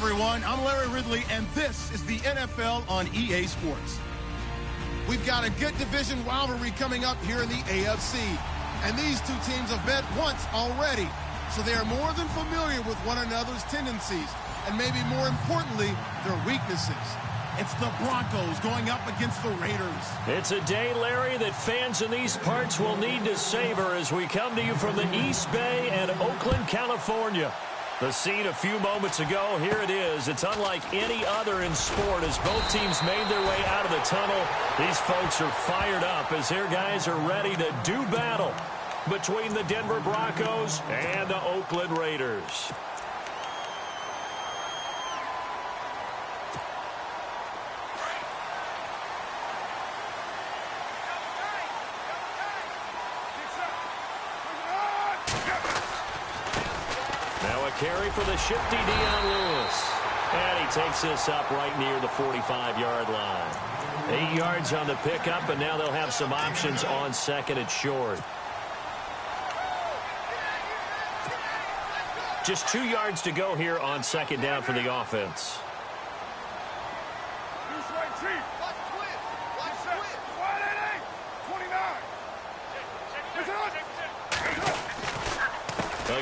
everyone. I'm Larry Ridley, and this is the NFL on EA Sports. We've got a good division rivalry coming up here in the AFC, and these two teams have met once already, so they are more than familiar with one another's tendencies, and maybe more importantly, their weaknesses. It's the Broncos going up against the Raiders. It's a day, Larry, that fans in these parts will need to savor as we come to you from the East Bay and Oakland, California. The scene a few moments ago, here it is. It's unlike any other in sport as both teams made their way out of the tunnel. These folks are fired up as their guys are ready to do battle between the Denver Broncos and the Oakland Raiders. Carry for the shifty Dion Lewis. And he takes this up right near the 45-yard line. 8 yards on the pickup, and now they'll have some options on second and short. Just 2 yards to go here on second down for the offense.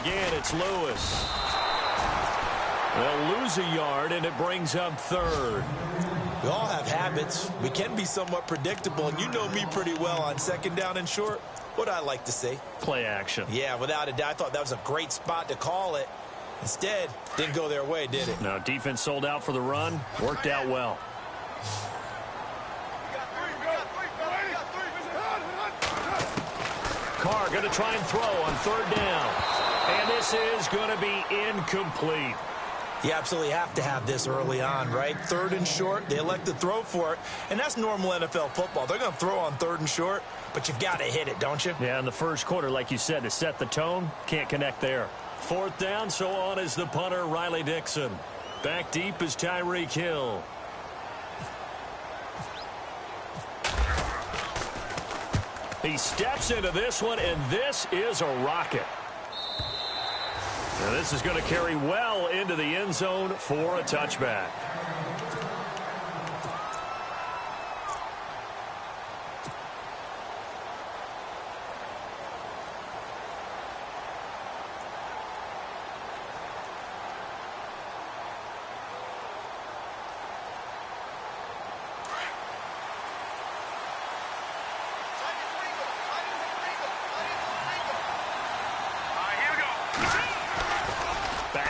Again, it's Lewis. They'll lose a yard, and it brings up third. We all have habits. We can be somewhat predictable, and you know me pretty well on second down and short. What I like to say? Play action. Yeah, without a doubt. I thought that was a great spot to call it. Instead, didn't go their way, did it? No, defense sold out for the run. Worked out well. Carr going to try and throw on third down. And this is going to be incomplete. You absolutely have to have this early on, right? Third and short, they elect to throw for it, and that's normal NFL football. They're going to throw on third and short, but you've got to hit it, don't you? Yeah, in the first quarter, like you said, to set the tone, can't connect there. Fourth down, so on is the punter, Riley Dixon. Back deep is Tyreek Hill. He steps into this one, and this is a rocket. Now this is going to carry well into the end zone for a touchback.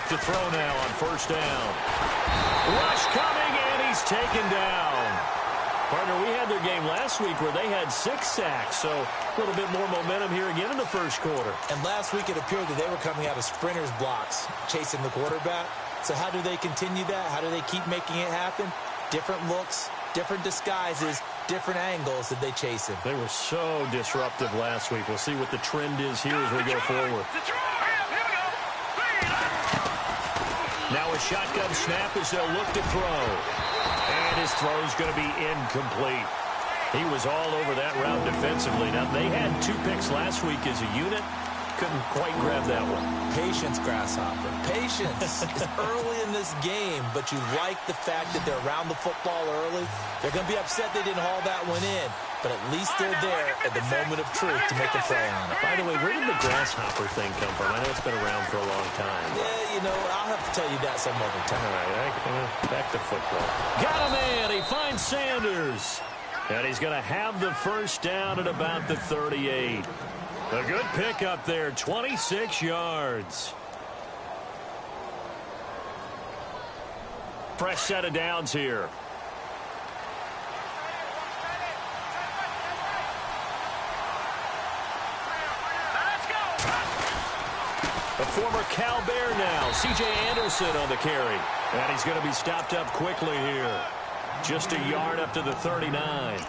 To throw now on first down. Rush coming, and he's taken down. Partner, we had their game last week where they had 6 sacks, so a little bit more momentum here again in the first quarter. And last week it appeared that they were coming out of sprinters blocks, chasing the quarterback. So how do they continue that? How do they keep making it happen? Different looks, different disguises, different angles that they chase him. They were so disruptive last week. We'll see what the trend is here as we go forward. Now a shotgun snap as they'll look to throw. And his throw's going to be incomplete. He was all over that route defensively. Now, they had 2 picks last week as a unit. Couldn't quite grab that one. Patience, Grasshopper. Patience. It's early in this game, but you like the fact that they're around the football early. They're going to be upset they didn't haul that one in, but at least they're there at the moment of truth to make a play on it. By the way, where did the Grasshopper thing come from? I know it's been around for a long time. Yeah, you know, I'll have to tell you that some other time. All right, back to football. Got a man. He finds Sanders. And he's going to have the first down at about the 38. A good pickup there, 26 yards. Fresh set of downs here. A former Cal Bear now, C.J. Anderson on the carry. And he's going to be stopped up quickly here. Just a yard up to the 39.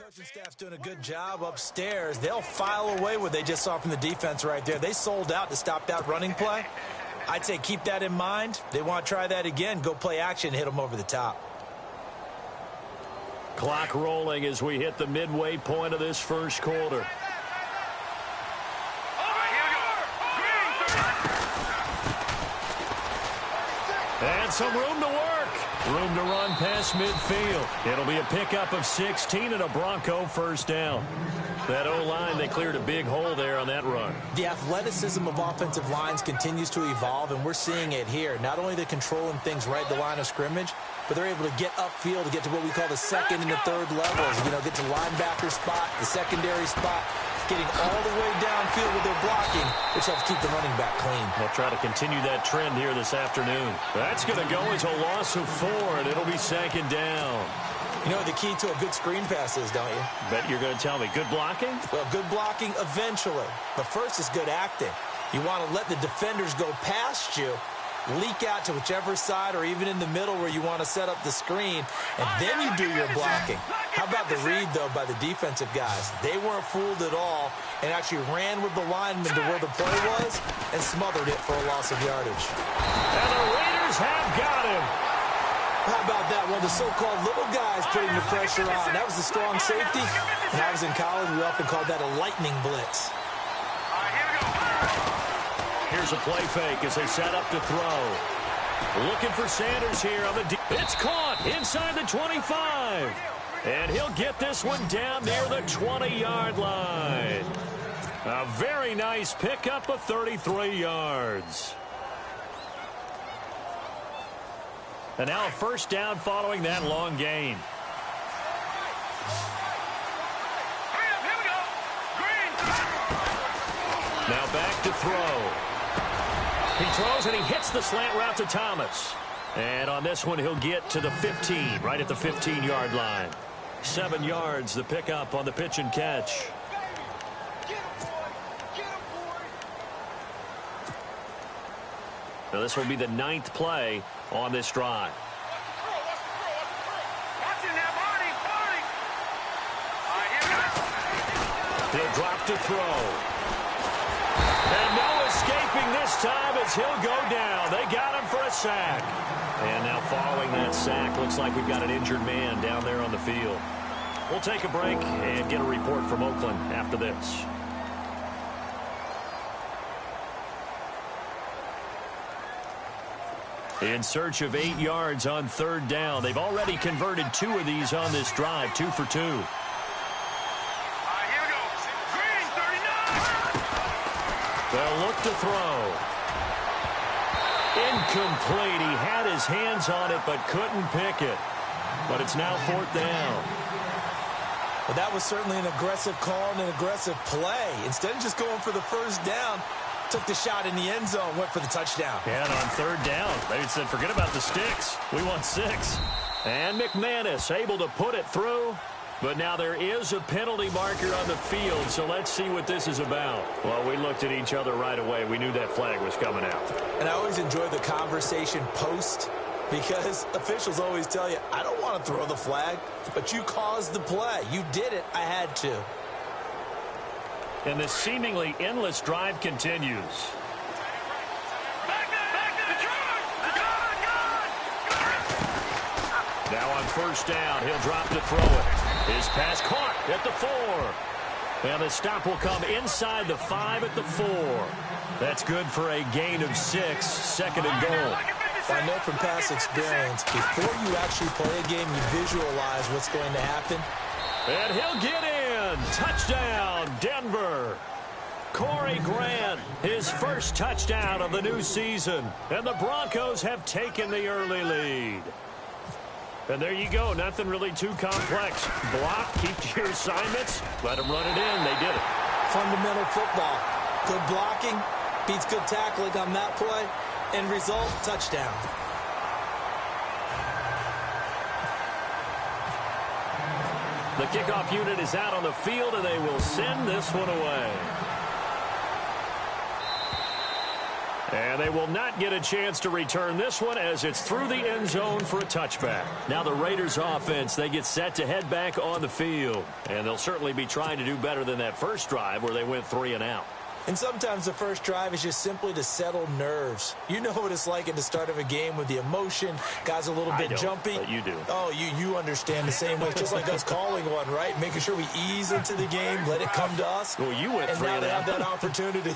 coaching staff's doing a good job upstairs. They'll file away what they just saw from the defense right there. They sold out to stop that running play. I'd say keep that in mind. They want to try that again. Go play action and hit them over the top. Clock rolling as we hit the midway point of this first quarter. And some room to work. Room to run past midfield. It'll be a pickup of 16 and a Bronco first down. That O-line, they cleared a big hole there on that run. The athleticism of offensive lines continues to evolve, and we're seeing it here. Not only they're controlling things right at the line of scrimmage, but they're able to get upfield to get to what we call the second and the third levels. You know, get to linebacker spot, the secondary spot, getting all the way downfield with their blocking, which helps keep the running back clean. They'll try to continue that trend here this afternoon. That's going to go as a loss of 4, and it'll be second down. You know what the key to a good screen pass is, don't you? Bet you're going to tell me. Good blocking? Well, good blocking eventually. But first is good acting. You want to let the defenders go past you, leak out to whichever side or even in the middle where you want to set up the screen, and then you do your blocking. How about the read, though, by the defensive guys? They weren't fooled at all and actually ran with the lineman to where the play was and smothered it for a loss of yardage. And the Raiders have got him. How about that? One of the so-called little guys putting the pressure on. That was a strong safety. When I was in college, we often called that a lightning blitz. Here's a play fake as they set up to throw. Looking for Sanders here on the it's caught inside the 25. And he'll get this one down near the 20-yard line. A very nice pickup of 33 yards. And now a first down following that long gain. Now back to throw. He throws and he hits the slant route to Thomas. And on this one, he'll get to the 15, right at the 15-yard line. 7 yards, the pickup on the pitch and catch. Now this will be the 9th play on this drive. He'll drop to throw. And no escaping this time as he'll go down. They got him for a sack. And now following that sack, looks like we've got an injured man down there on the field. We'll take a break and get a report from Oakland after this. In search of 8 yards on third down. They've already converted 2 of these on this drive, 2 for 2. Here we go. Green, 39. They'll look to throw. Incomplete. He had his hands on it but couldn't pick it. But it's now 4th down. Well, that was certainly an aggressive call and an aggressive play. Instead of just going for the first down, took the shot in the end zone, went for the touchdown. And on third down, they said, forget about the sticks. We want 6. And McManus able to put it through. But now there is a penalty marker on the field, so let's see what this is about. Well, we looked at each other right away. We knew that flag was coming out. And I always enjoy the conversation post, because officials always tell you, I don't want to throw the flag, but you caused the play. You did it. I had to. And this seemingly endless drive continues. Now on first down, he'll drop to throw it. His pass caught at the 4. And the stop will come inside the 5 at the 4. That's good for a gain of 6, second and goal. I know from past experience, before you actually play a game, you visualize what's going to happen. And he'll get in. Touchdown, Denver. Corey Grant, his first touchdown of the new season. And the Broncos have taken the early lead. And there you go. Nothing really too complex. Block, keep to your assignments, let them run it in. They did it. Fundamental football. Good blocking beats good tackling on that play. End result, touchdown. The kickoff unit is out on the field, and they will send this one away. And they will not get a chance to return this one as it's through the end zone for a touchback. Now the Raiders offense, they get set to head back on the field. And they'll certainly be trying to do better than that first drive where they went 3 and out. And sometimes the first drive is just simply to settle nerves. You know what it's like at the start of a game with the emotion. Guys a little bit jumpy. But you do. Oh, you understand the same way. It's just like us calling one, right? Making sure we ease into the game, let it come to us. Well, you went 3 and out. And now they have that opportunity.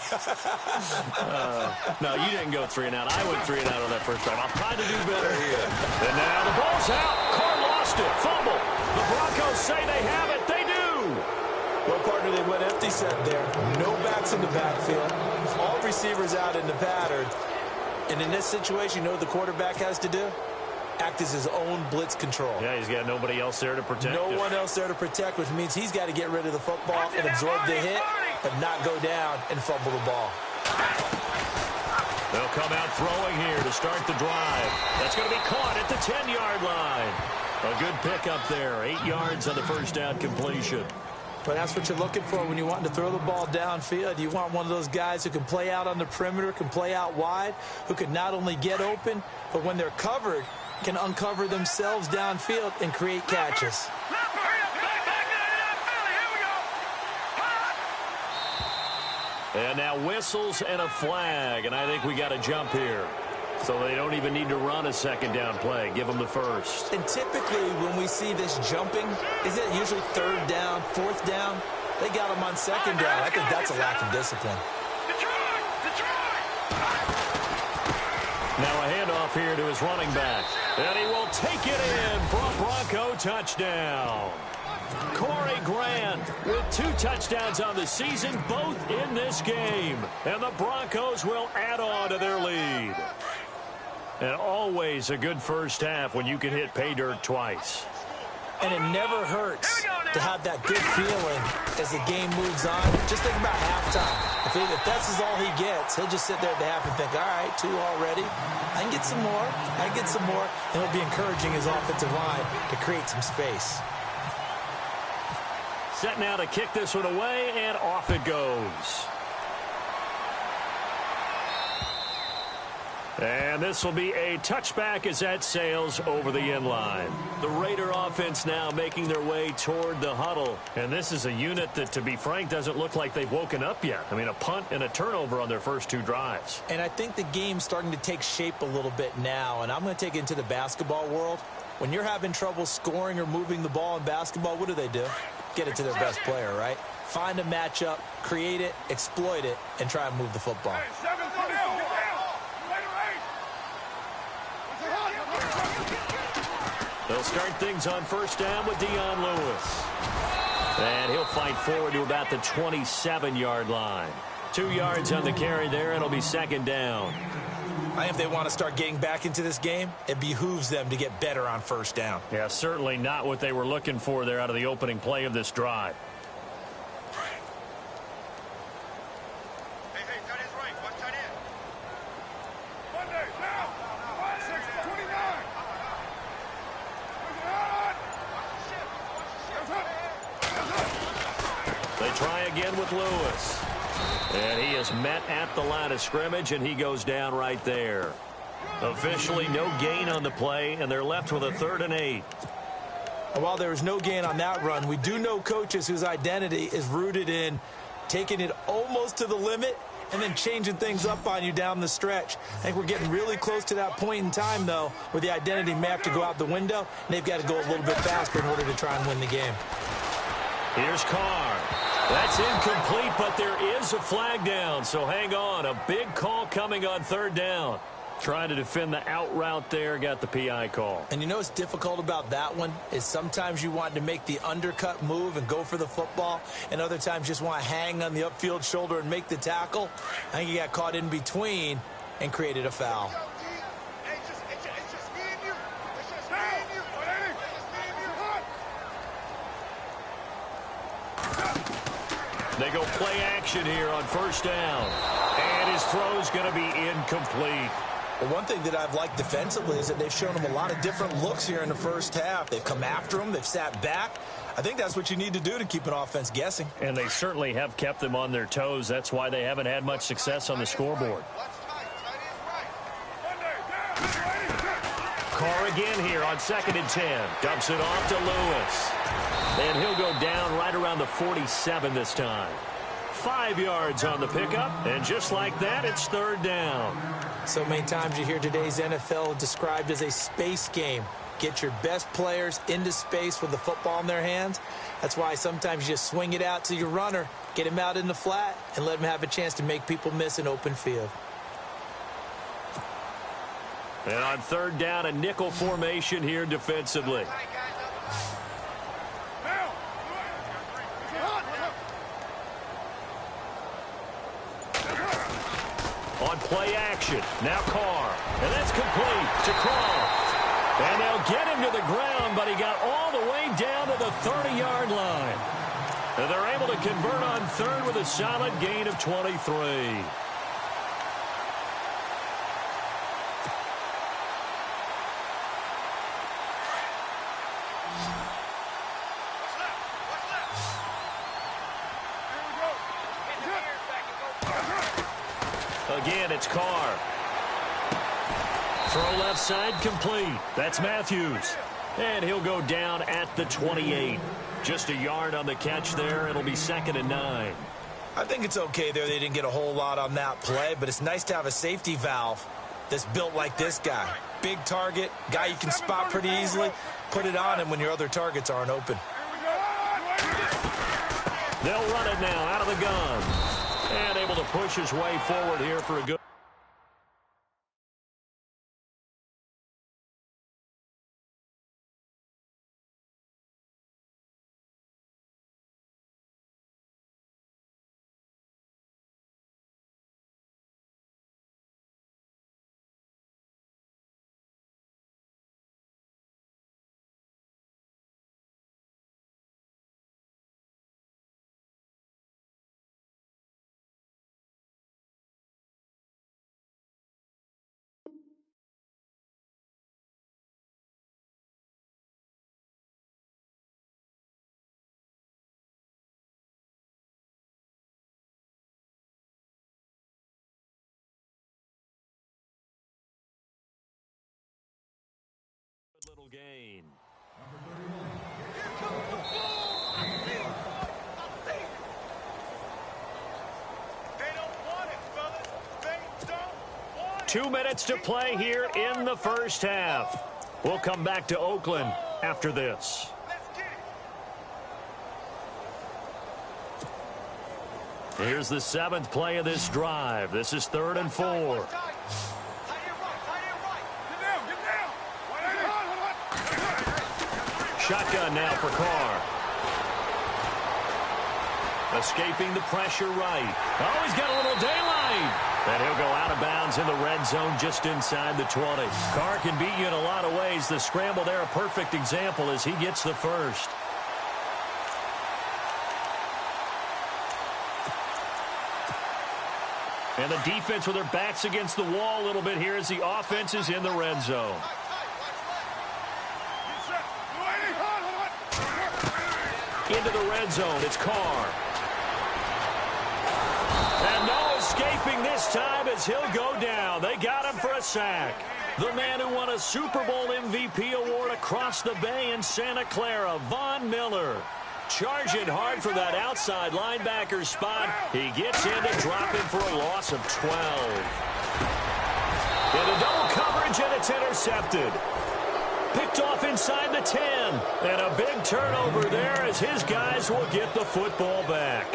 No, you didn't go 3 and out. I went 3 and out on that first drive. I'll try to do better here. And now the ball's out. Carr lost it. Fumble. The Broncos say they have it. They do. Well, partner, they went empty set there. No backs in the backfield. All receivers out in the pattern. And in this situation, you know what the quarterback has to do? Act as his own blitz control. Yeah, he's got nobody else there to protect. No one else there to protect, which means he's got to get rid of the football and absorb the hit, but not go down and fumble the ball. They'll come out throwing here to start the drive. That's going to be caught at the 10-yard line. A good pickup there. 8 yards on the first down completion. But that's what you're looking for when you want to throw the ball downfield. You want one of those guys who can play out on the perimeter, can play out wide, who can not only get open, but when they're covered, can uncover themselves downfield and create catches. And now whistles and a flag, and I think we got a jump here. So they don't even need to run a second down play. Give them the first. And typically when we see this jumping, is it usually 3rd down, 4th down? They got them on 2nd down. I think that's a lack of discipline. Now a handoff here to his running back. And he will take it in for a Bronco touchdown. Corey Grant with 2 touchdowns on the season, both in this game. And the Broncos will add on to their lead. And always a good first half when you can hit pay dirt twice. And it never hurts to have that good feeling as the game moves on. Just think about halftime. If that's all he gets, he'll just sit there at the half and think, all right, 2 already. I can get some more. I can get some more. And he'll be encouraging his offensive line to create some space. Set now to kick this one away, and off it goes. And this will be a touchback as that sails over the end line. The Raider offense now making their way toward the huddle. And this is a unit that, to be frank, doesn't look like they've woken up yet. I mean, a punt and a turnover on their first 2 drives. And I think the game's starting to take shape a little bit now. And I'm going to take it into the basketball world. When you're having trouble scoring or moving the ball in basketball, what do? Get it to their best player, right? Find a matchup, create it, exploit it, and try and move the football. They'll start things on first down with Dion Lewis. And he'll fight forward to about the 27-yard line. 2 yards on the carry there, and it'll be 2nd down. I think if they want to start getting back into this game, it behooves them to get better on first down. Yeah, certainly not what they were looking for there out of the opening play of this drive. Hey, tight end's right. Watch tight end. Monday, now. 6:29. They try again with Lewis. And he is met at the line of scrimmage, and he goes down right there. Officially no gain on the play, and they're left with a 3rd and 8. And while there was no gain on that run, we do know coaches whose identity is rooted in taking it almost to the limit and then changing things up on you down the stretch. I think we're getting really close to that point in time, though, where the identity may have to go out the window, and they've got to go a little bit faster in order to try and win the game. Here's Carr. That's incomplete, but there is a flag down, so hang on. A big call coming on 3rd down. Trying to defend the out route there, got the PI call. And you know what's difficult about that one is sometimes you want to make the undercut move and go for the football, and other times just want to hang on the upfield shoulder and make the tackle. I think he got caught in between and created a foul. They go play action here on first down. And his throw's going to be incomplete. Well, one thing that I've liked defensively is that they've shown him a lot of different looks here in the first half. They've come after him. They've sat back. I think that's what you need to do to keep an offense guessing. And they certainly have kept them on their toes. That's why they haven't had much success on the scoreboard. Carr again here on 2nd and 10. Dumps it off to Lewis. And he'll go down right around the 47 this time. 5 yards on the pickup, and just like that, it's 3rd down. So many times you hear today's NFL described as a space game. Get your best players into space with the football in their hands. That's why sometimes you just swing it out to your runner, get him out in the flat, and let him have a chance to make people miss an open field. And on 3rd down, a nickel formation here defensively. On play action, now Carr, and that's complete to Croft. And they'll get him to the ground, but he got all the way down to the 30-yard line. And they're able to convert on 3rd with a solid gain of 23. Again, it's Carr. Throw left side complete. That's Matthews. And he'll go down at the 28. Just a yard on the catch there. It'll be 2nd and 9. I think it's okay there. They didn't get a whole lot on that play, but it's nice to have a safety valve that's built like this guy. Big target, guy you can spot pretty easily. Put it on him when your other targets aren't open. They'll run it now out of the gun. And able to push his way forward here for a good. Little gain. They don't want it, fellas. They don't want it. 2 minutes to play here in the first half. We'll come back to Oakland after this. Let's get it. Here's the 7th play of this drive. This is 3rd and 4. Shotgun now for Carr. Escaping the pressure right. Oh, he's got a little daylight. And he'll go out of bounds in the red zone just inside the 20. Carr can beat you in a lot of ways. The scramble there, a perfect example as he gets the first. And the defense with their backs against the wall a little bit here as the offense is in the red zone. Into the red zone, it's Carr. And no escaping this time as he'll go down. They got him for a sack. The man who won a Super Bowl MVP award across the bay in Santa Clara, Von Miller. Charging hard for that outside linebacker spot. He gets in to drop him for a loss of 12. Into double coverage, and it's intercepted. Picked off inside the 10. And a big turnover there as his guys will get the football back.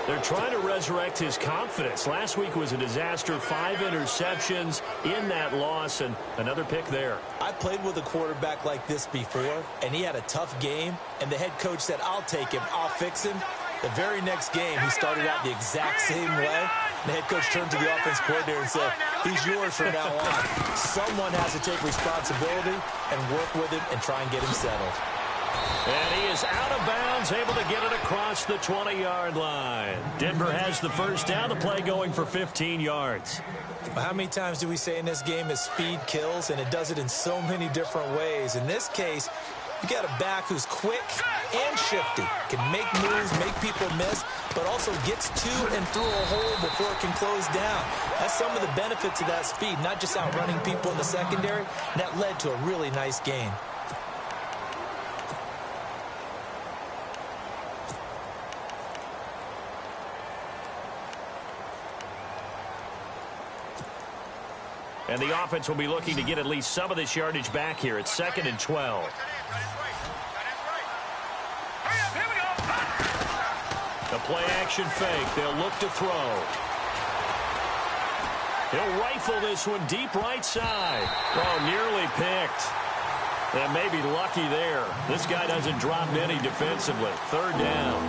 They're trying to resurrect his confidence. Last week was a disaster. 5 interceptions in that loss, and another pick there. I played with a quarterback like this before, and he had a tough game, and the head coach said, I'll take him, I'll fix him. The very next game, he started out the exact same way. The head coach turned to the offense coordinator and said, he's yours from now on. Someone has to take responsibility and work with him and try and get him settled. And he is out of bounds, able to get it across the 20-yard line. Denver has the first down. The play going for 15 yards. How many times do we say in this game that speed kills, and it does it in so many different ways? In this case, You got a back who's quick and shifty, can make moves, make people miss, but also gets to and through a hole before it can close down. That's some of the benefits of that speed, not just outrunning people in the secondary. And that led to a really nice gain. And the offense will be looking to get at least some of this yardage back here. It's 2nd and 12. The play action fake. They'll look to throw. He'll rifle this one deep right side. Oh, nearly picked. And maybe lucky there. This guy doesn't drop many defensively. 3rd down.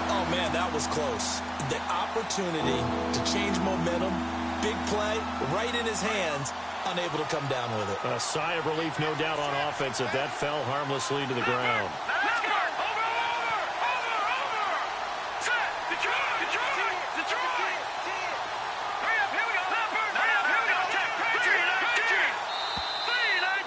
Oh, man, that was close. The opportunity to change momentum. Big play, right in his hands, unable to come down with it. A sigh of relief, no doubt, on offense if that fell harmlessly to the ground. Let's go! Over! Set! Detroit! Hurry up, here we go!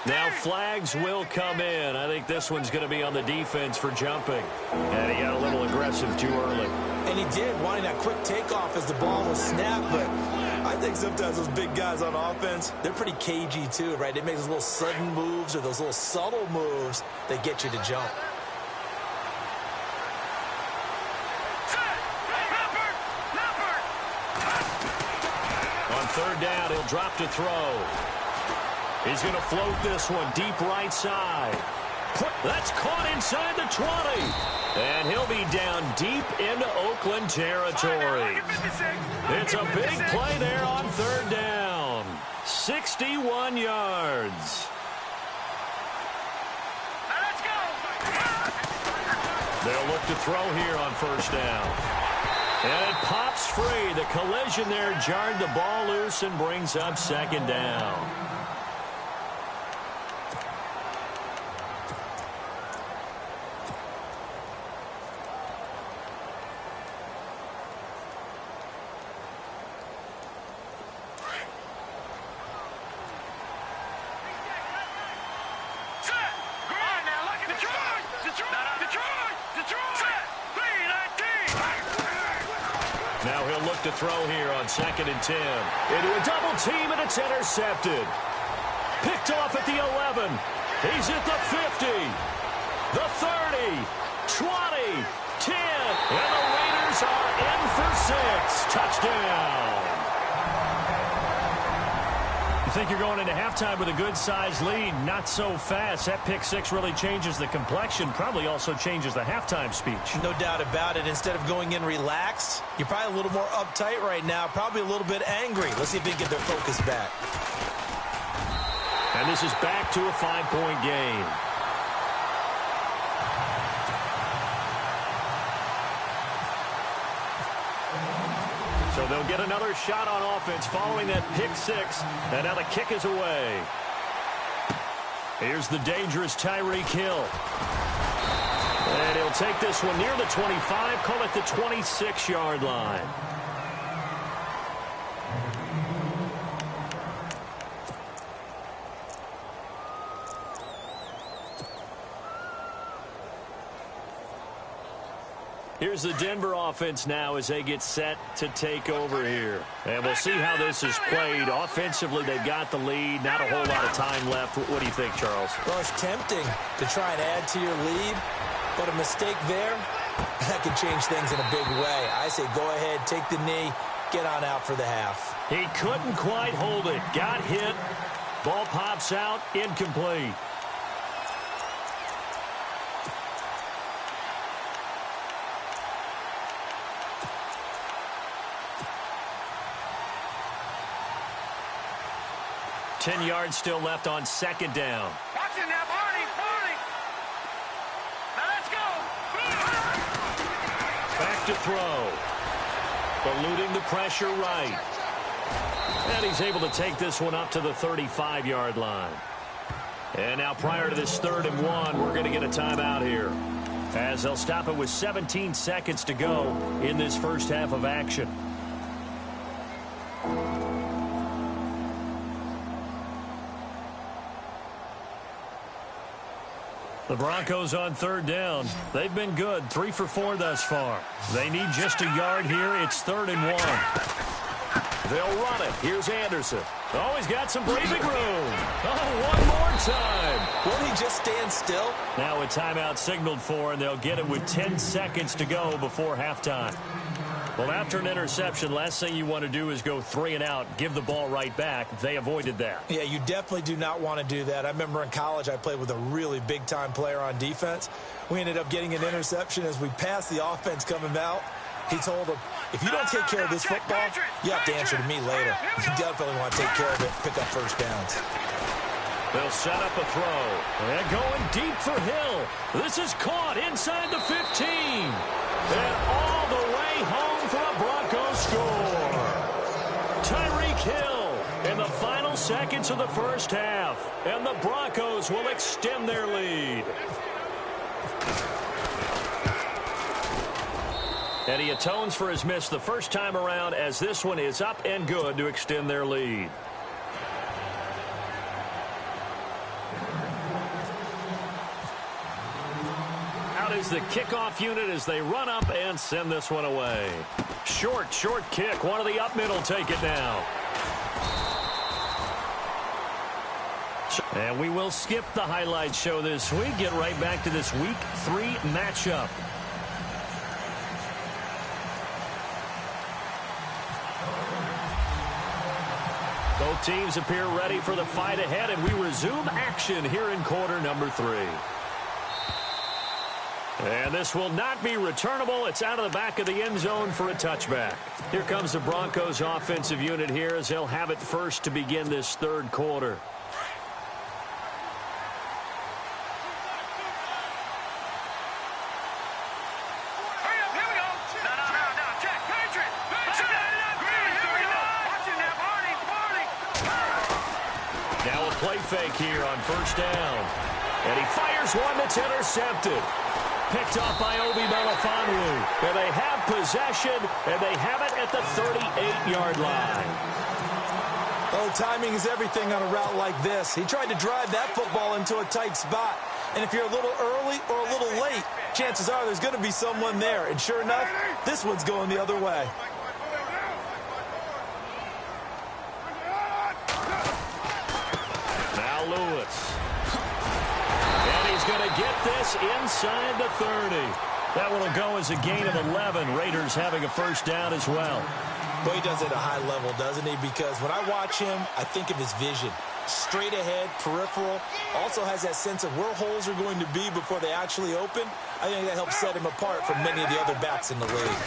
Now flags will come in. I think this one's going to be on the defense for jumping. And he got a little aggressive too early. And he did, wanting that quick takeoff as the ball was snapped, but I think sometimes those big guys on offense, they're pretty cagey too, right? They make those little sudden moves or those little subtle moves that get you to jump. On 3rd down, he'll drop to throw. He's going to float this one deep right side. That's caught inside the 20. And he'll be down deep into Oakland territory. It's a big play there on 3rd down. 61 yards. Let's go! They'll look to throw here on 1st down. And it pops free. The collision there jarred the ball loose and brings up 2nd down. Now he'll look to throw here on 2nd and 10. Into a double team, and it's intercepted. Picked off at the 11. He's at the 50. The 30. 20. 10. And the Raiders are in for 6. Touchdown. You think you're going into halftime with a good-sized lead. Not so fast. That pick 6 really changes the complexion. Probably also changes the halftime speech. No doubt about it. Instead of going in relaxed, you're probably a little more uptight right now. Probably a little bit angry. Let's see if they can get their focus back. And this is back to a 5-point game. So they'll get another shot on offense following that pick 6. And now the kick is away. Here's the dangerous Tyreek Hill. And he'll take this one near the 25, call it the 26-yard line. Here's the Denver offense now as they get set to take over here. And we'll see how this is played. Offensively, they've got the lead. Not a whole lot of time left. What do you think, Charles? Well, it's tempting to try and add to your lead, but a mistake there, that could change things in a big way. I say go ahead, take the knee, get on out for the half. He couldn't quite hold it. Got hit. Ball pops out. Incomplete. Ten yards still left on 2nd down. Watch it now, Barney! Now let's go! Back to throw. Eluding the pressure right. And he's able to take this one up to the 35-yard line. And now prior to this 3rd and 1, we're going to get a timeout here, as they'll stop it with 17 seconds to go in this first half of action. The Broncos on third down. They've been good, 3 for 4 thus far. They need just a yard here. It's 3rd and 1. They'll run it. Here's Anderson. Oh, he's got some breathing room. Oh, one more time. Won't he just stand still? Now a timeout signaled for, and they'll get it with 10 seconds to go before halftime. Well, after an interception, last thing you want to do is go 3 and out, give the ball right back. They avoided that. Yeah, you definitely do not want to do that. I remember in college I played with a really big-time player on defense. We ended up getting an interception as we passed the offense coming out. He told him, if you don't take care of this football, you have to answer to me later. You definitely want to take care of it, pick up first downs. They'll set up a throw. And going deep for Hill. This is caught inside the 15. And all the way home for a Broncos score. Tyreek Hill in the final seconds of the first half. And the Broncos will extend their lead. And he atones for his miss the first time around as this one is up and good to extend their lead. Out is the kickoff unit as they run up and send this one away. Short kick. One of the up middle take it now. And we will skip the highlight show this week. Get right back to this Week 3 matchup. Both teams appear ready for the fight ahead, and we resume action here in quarter number 3. And this will not be returnable. It's out of the back of the end zone for a touchback. Here comes the Broncos offensive unit here as they'll have it first to begin this third quarter. Now a play fake here on first down. And he fires one that's intercepted. Picked off by Obi Melifonwu. And they have possession, and they have it at the 38-yard line. Oh, timing is everything on a route like this. He tried to drive that football into a tight spot. And if you're a little early or a little late, chances are there's going to be someone there. And sure enough, this one's going the other way. Now Lewis. And he's going to get this inside the 30. That one will go as a gain of 11. Raiders having a first down as well. Well, he does it at a high level, doesn't he? Because when I watch him, I think of his vision. Straight ahead, peripheral. Also has that sense of where holes are going to be before they actually open. I think that helps set him apart from many of the other backs in the league.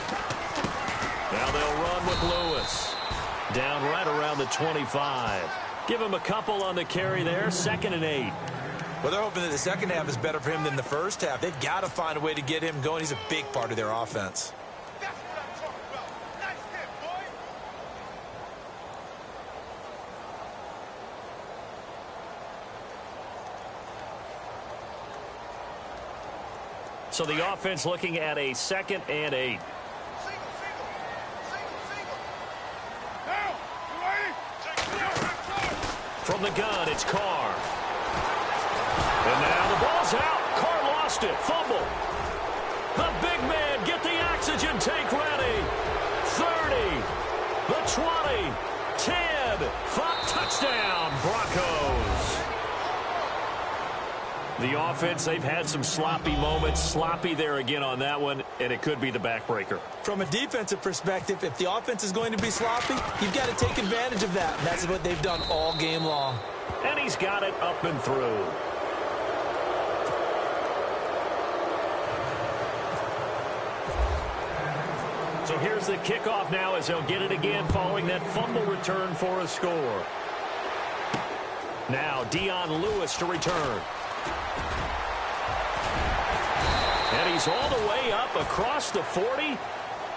Now they'll run with Lewis. Down right around the 25. Give him a couple on the carry there. 2nd and 8. Well, they're hoping that the second half is better for him than the first half. They've got to find a way to get him going. He's a big part of their offense. That's what I'm talking about. Nice hit, boy. So the offense looking at a 2nd and 8. Single. Now, you ready? From the gun, it's Carr. And now the ball's out. Carr lost it. Fumble. The big man, get the oxygen tank ready. 30, the 20, 10, 5, touchdown, Broncos. The offense, they've had some sloppy moments. Sloppy there again on that one, and it could be the backbreaker. From a defensive perspective, if the offense is going to be sloppy, you've got to take advantage of that. And that's what they've done all game long. And he's got it up and through. So here's the kickoff now as they'll get it again following that fumble return for a score. Now Dion Lewis to return. And he's all the way up across the 40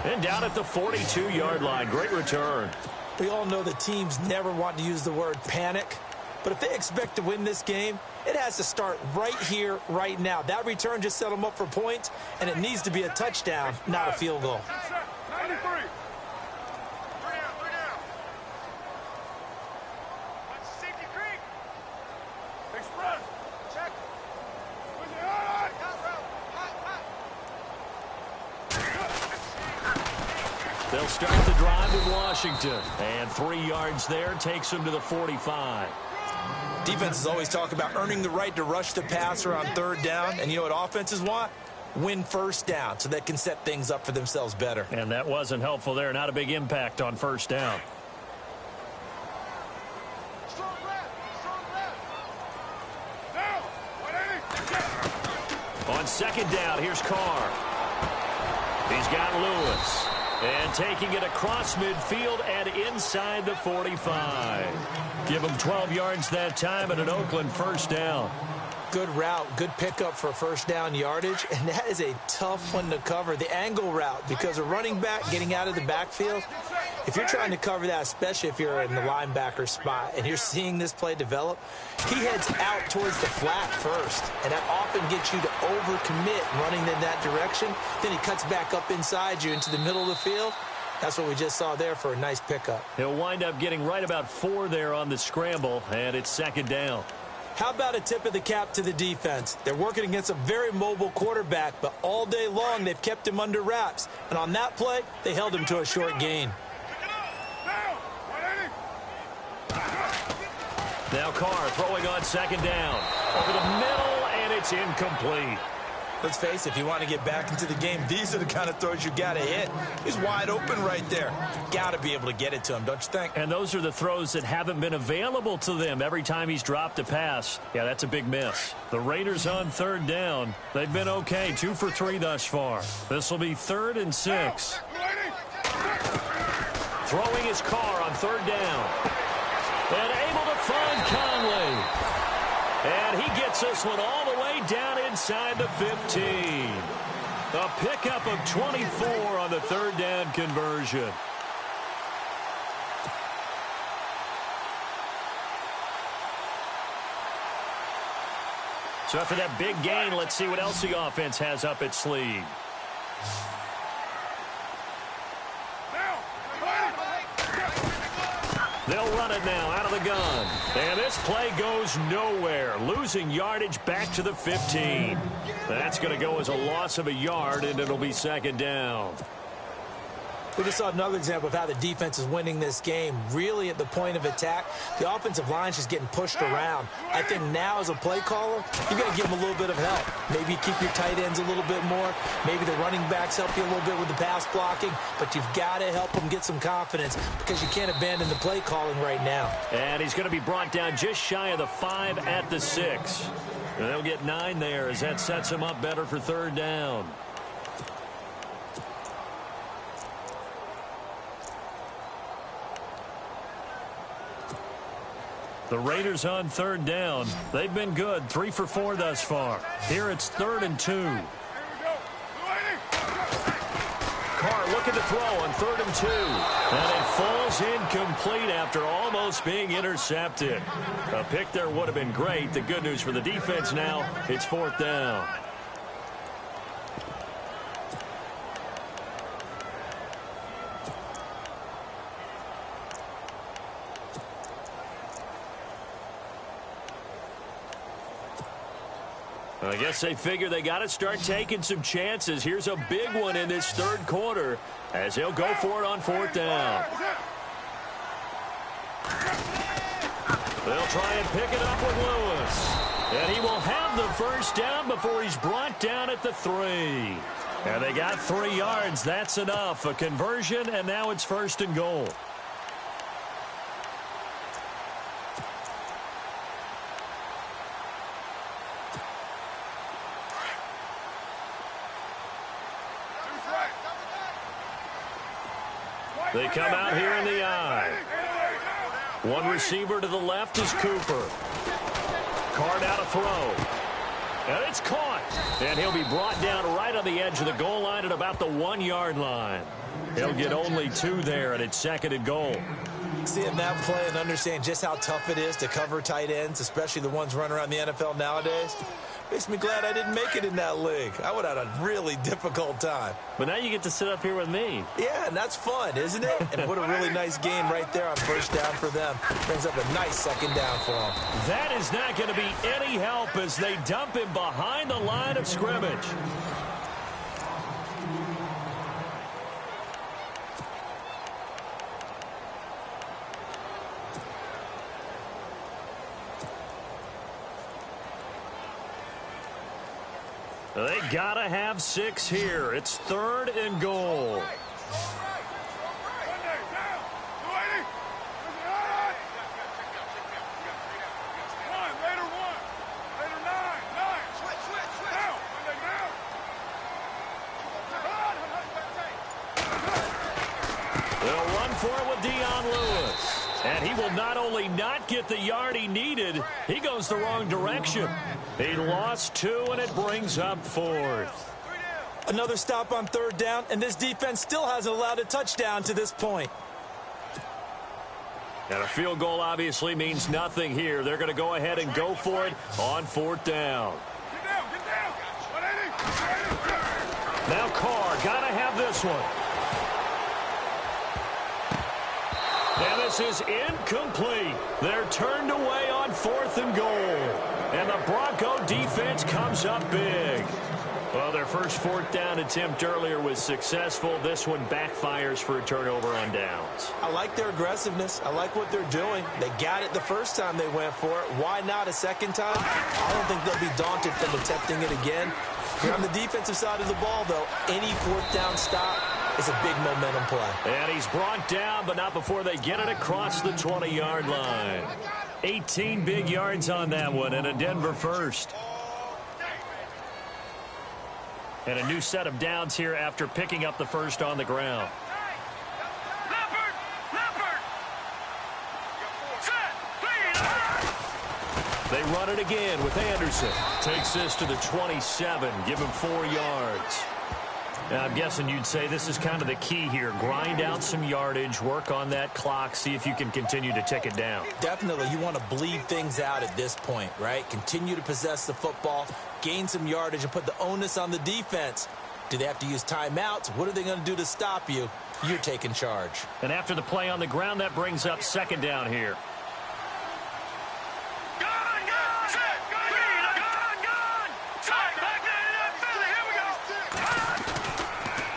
and down at the 42-yard line. Great return. We all know the teams never want to use the word panic. But if they expect to win this game, it has to start right here, right now. That return just set them up for points, and it needs to be a touchdown, not a field goal. 93. Three down. Watch the safety creep. Express. Check. They'll start the drive in Washington. And 3 yards there takes them to the 45. Defenses always talk about earning the right to rush the passer on 3rd down. And you know what offenses want? Win 1st down so they can set things up for themselves better. And that wasn't helpful there. Not a big impact on 1st down. On 2nd down, here's Carr. He's got Lewis. And taking it across midfield and inside the 45. Give him 12 yards that time and an Oakland 1st down. Good route, good pickup for 1st down yardage, and that is a tough one to cover, the angle route, because a running back getting out of the backfield, if you're trying to cover that, especially if you're in the linebacker spot and you're seeing this play develop, he heads out towards the flat first, and that often gets you to overcommit running in that direction. Then he cuts back up inside you into the middle of the field. That's what we just saw there for a nice pickup. He'll wind up getting right about 4 there on the scramble, and it's 2nd down. How about a tip of the cap to the defense? They're working against a very mobile quarterback, but all day long they've kept him under wraps. And on that play, they held him to a short gain. Now Carr throwing on 2nd down. Over the middle, and it's incomplete. Let's face it, if you want to get back into the game, these are the kind of throws you got to hit. He's wide open right there. Got to be able to get it to him, don't you think? And those are the throws that haven't been available to them every time he's dropped a pass. Yeah, that's a big miss. The Raiders on 3rd down. They've been okay, 2 for 3 thus far. This will be 3rd and 6. Throwing his Carr on 3rd down. And able to find Conley. And he gets this one all the way down inside the 15. A pickup of 24 on the 3rd down conversion. So after that big gain, let's see what else the offense has up its sleeve. They'll run it now out of the gun. And this play goes nowhere. Losing yardage back to the 15. That's going to go as a loss of a yard, and it'll be 2nd down. We just saw another example of how the defense is winning this game. Really at the point of attack, the offensive line's just getting pushed around. I think now as a play caller, you got to give them a little bit of help. Maybe keep your tight ends a little bit more. Maybe the running backs help you a little bit with the pass blocking. But you've got to help them get some confidence because you can't abandon the play calling right now. And he's going to be brought down just shy of the 5 at the 6. And they'll get 9 there as that sets him up better for 3rd down. The Raiders on 3rd down. They've been good, 3 for 4 thus far. Here it's 3rd and 2. Carr looking to throw on 3rd and 2. And it falls incomplete after almost being intercepted. A pick there would have been great. The good news for the defense now, it's 4th down. I guess they figure they got to start taking some chances. Here's a big one in this 3rd quarter as he'll go for it on 4th down. They'll try and pick it up with Lewis. And he will have the 1st down before he's brought down at the 3. And they got 3 yards. That's enough. A conversion, and now it's 1st and goal. They come out here in the eye. One receiver to the left is Cooper. Carr now to throw. And it's caught. And he'll be brought down right on the edge of the goal line at about the 1-yard line. He'll get only 2 there, and it's 2nd and goal. Seeing that play and understand just how tough it is to cover tight ends, especially the ones running around the NFL nowadays, makes me glad I didn't make it in that league. I would have had a really difficult time. But now you get to sit up here with me. Yeah, and that's fun, isn't it? And what a really nice game right there on 1st down for them. Brings up a nice 2nd down for them. That is not going to be any help as they dump him behind the line of scrimmage. They gotta have 6 here. It's 3rd and goal. They'll run for it with Dion Lewis. And he will not only not get the yard he needed, he goes the wrong direction. He lost 2, and it brings up 4th. Another stop on 3rd down, and this defense still hasn't allowed a touchdown to this point. And a field goal obviously means nothing here. They're going to go ahead and go for it on 4th down. Now Carr, got to have this one. And this is incomplete. They're turned away on 4th and goal. And the Bronco defense comes up big. Well, their first 4th down attempt earlier was successful. This one backfires for a turnover on downs. I like their aggressiveness. I like what they're doing. They got it the first time they went for it. Why not a second time? I don't think they'll be daunted from attempting it again. Here on the defensive side of the ball, though, any 4th down stop is a big momentum play. And he's brought down, but not before they get it across the 20-yard line. 18 big yards on that one, and a Denver first. And a new set of downs here after picking up the first on the ground. They run it again with Anderson. Takes this to the 27. Give him 4 yards. Now, I'm guessing you'd say this is kind of the key here. Grind out some yardage, work on that clock, see if you can continue to tick it down. Definitely. You want to bleed things out at this point, right? Continue to possess the football, gain some yardage, and put the onus on the defense. Do they have to use timeouts? What are they going to do to stop you? You're taking charge. And after the play on the ground, that brings up 2nd down here.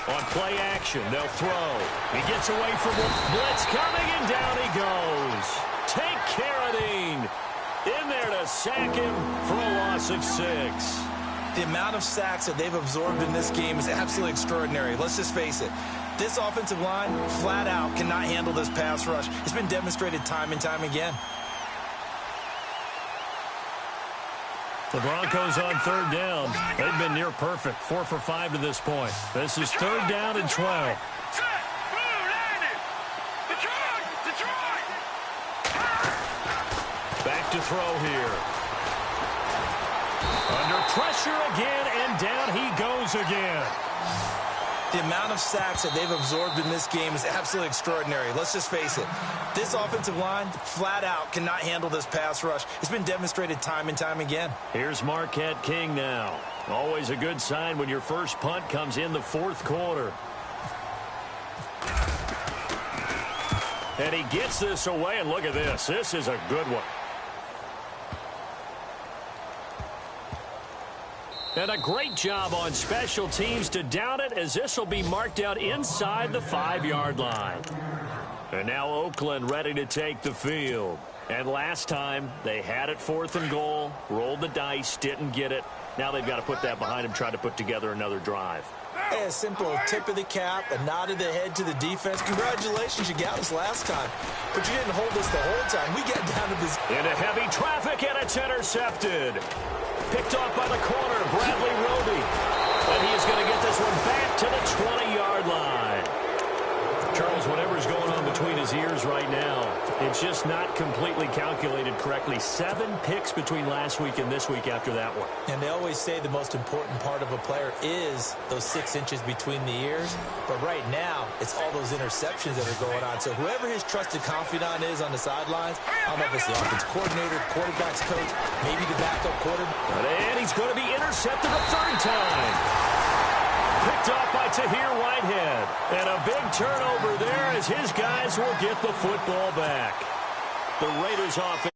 On play action, they'll throw. He gets away from the blitz coming, and down he goes. Take Carradine in there to sack him for a loss of 6. The amount of sacks that they've absorbed in this game is absolutely extraordinary. Let's just face it. This offensive line, flat out, cannot handle this pass rush. It's been demonstrated time and time again. The Broncos on 3rd down. They've been near perfect. 4 for 5 to this point. This is 3rd down and 12. Back to throw here. Under pressure again, and down he goes again. The amount of sacks that they've absorbed in this game is absolutely extraordinary. Let's just face it. This offensive line, flat out, cannot handle this pass rush. It's been demonstrated time and time again. Here's Marquette King now. Always a good sign when your first punt comes in the 4th quarter. And he gets this away, and look at this. This is a good one. And a great job on special teams to down it, as this will be marked out inside the 5-yard line. And now Oakland ready to take the field. And last time they had it 4th and goal, rolled the dice, didn't get it. Now they've got to put that behind them, try to put together another drive. Hey, a simple tip of the cap, a nod of the head to the defense. Congratulations, you got us last time. But you didn't hold us the whole time. We get down to this. Into heavy traffic, and it's intercepted. Picked off by the corner, Bradley Roby. And he is going to get this one back to the 20-yard line. Charles, whatever's going on between his ears right now, it's just not completely calculated correctly. 7 picks between last week and this week after that one. And they always say the most important part of a player is those 6 inches between the ears. But right now, it's all those interceptions that are going on. So whoever his trusted confidant is on the sidelines, I don't know if it's the offense coordinator, quarterback's coach, maybe the backup quarterback. And he's going to be intercepted a 3rd time. Picked off by Tahir Whitehead. And a big turnover there as his guys will get the football back. The Raiders offense.